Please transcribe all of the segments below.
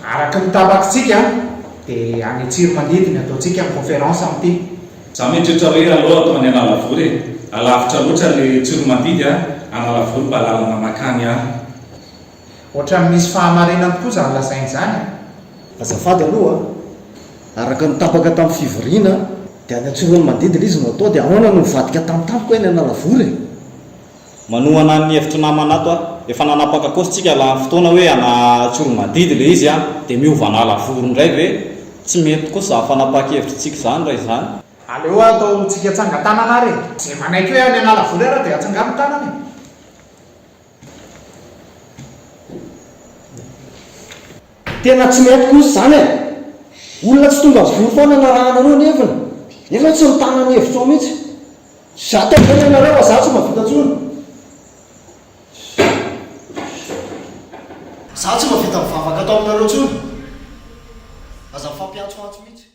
araka nitabakytsika dia any tsiro manidiny ataontsika ny conférence am'ity za mitrehtra hoe aloha atao any analavory alavitra loatra le tsiro mandidy analavory mba lalana makany ahy ohatrany misy fahamarinany tokoa zany lazainy zany azafady aloha araka nitapaka tamin'ny fivoriana dia any an-tsorony mandidy l izy no atao dia ahoana no mivadika tamitampoko eny analavory manoana ny hevitro namanato efa nanapaka kositsika la fotoana hoe ana tsoro madidy le izy dia miovana lavoro ndray ve tsy mety kosa fanapaky hevitrytsika zany ray zany aleo atao tsika tsangatanana reny zay manaiky hoe any analavory ara dia atsangano tanany tena tsy mety kosa zany olona tsy tonga vory foana narahana anao nevina nefa tsy mitana ny hevitro mihitsy za tena anareo za tsy mavitatsony za tsy mavita mivavaka atao aminareo tsony aza mifampiantsoantso mihitsy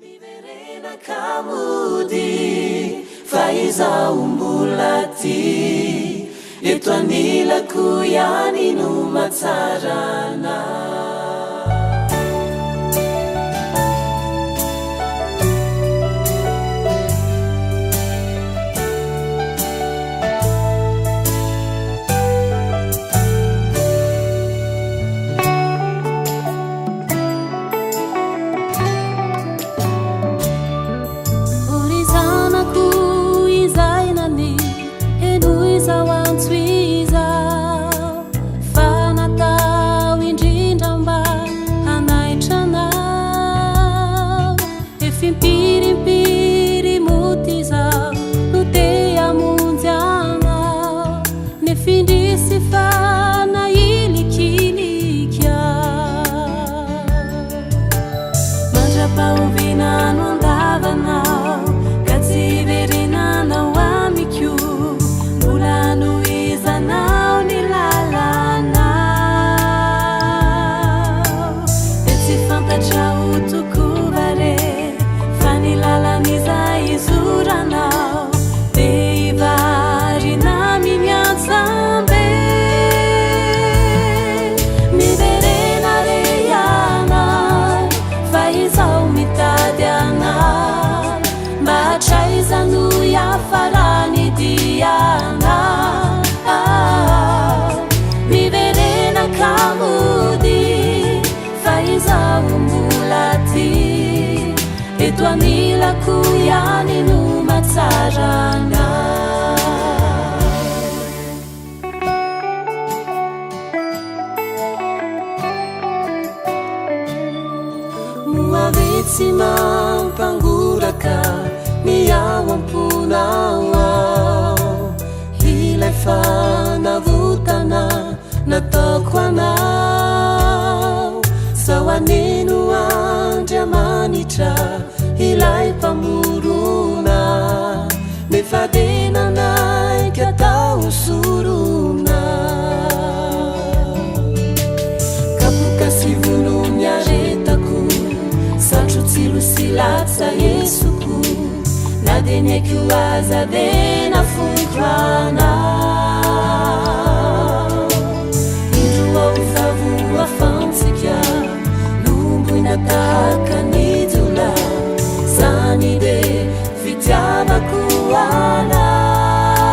miverena kamody fa izao mbola ty eto anilako ihany no matsarana Tuanilako yani no matsarana muavetsy mampangoraka ny ao amponao ao ilay fanavotana nataoko anao sao aneno andriamanitra ilay mpamorona nefa dena naiky atao sorona kapoka sy vono miaretako satro tsilo sy latsa Yesoko na de ny aiky ho aza dena fondrana indro ao favoa fantsika lomboina tahaka ny dola zany de fitiavako anao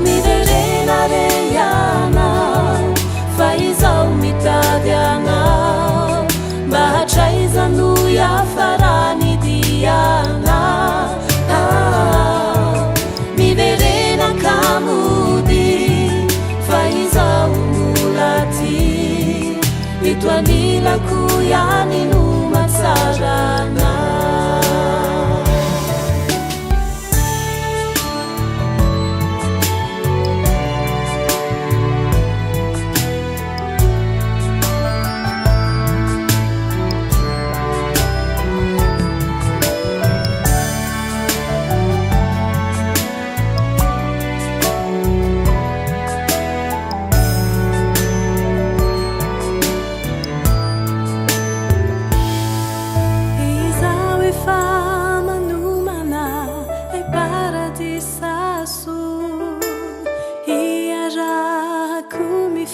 miverena re ianao fa izao mitady anao mba hatraizano iafarany dianao miverena kamody fa izao mbola ty mitoanilako ihany no matsarana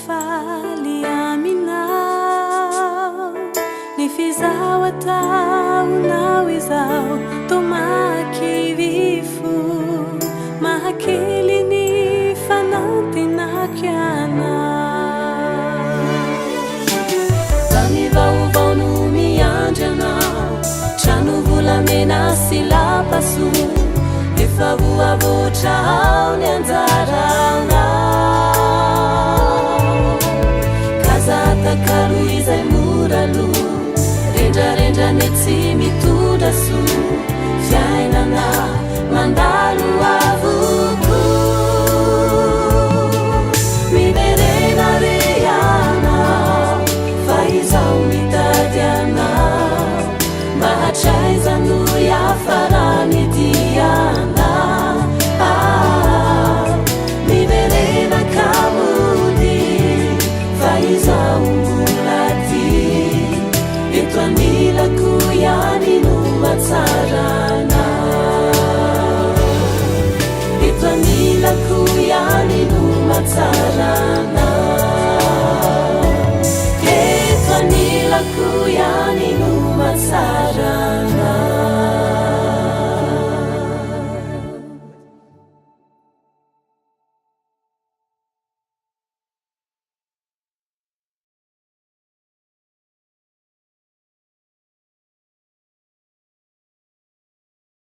faly amina taonao izao tomakivifu mahakely ny fanantenakiana zamivaovao no miandrianao trano volamena sy lapaso efa voavotrao ny anjaranao kazatakalo izay moralo rendrarendrany tsy mitondra so fiainana mandalo avoko miverena re anao fa izao mitady anao mahatraizano iafarany diana miverena kamody fa izao mbolady eto anilako ihany no matsarana eto anilako ihany no matsarana